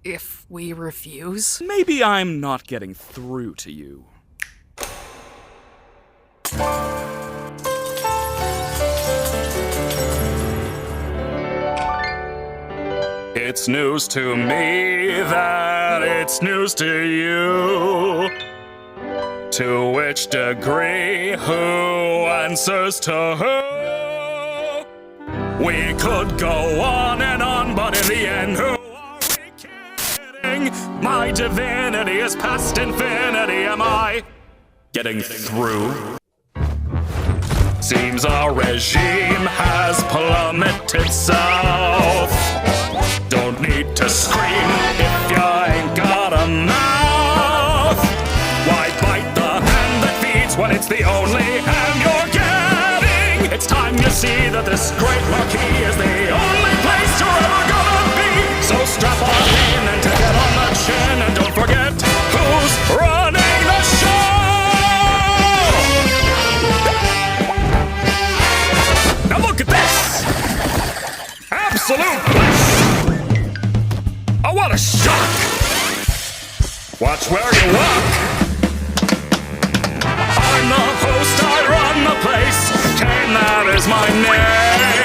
if we refuse? Maybe I'm not getting through to you. It's news to me that it's news to you. To which degree, who answers to who? We could go on and on, but in the end, who are we kidding? My divinity is past infinity. Am I getting through? Seems our regime has plummeted south. Don't need to scream if you ain't got a mouth. Why bite the hand that feeds when it's the only hand you're getting? It's time you see that this great marquee is the only place you're ever gonna be. So strap on in and take it on the chin, and don't forget who's running the show. Now look at this! Absolute bliss! Oh, what a shock! Watch where you walk! I'm the host, I run the place. Kane, that is my name.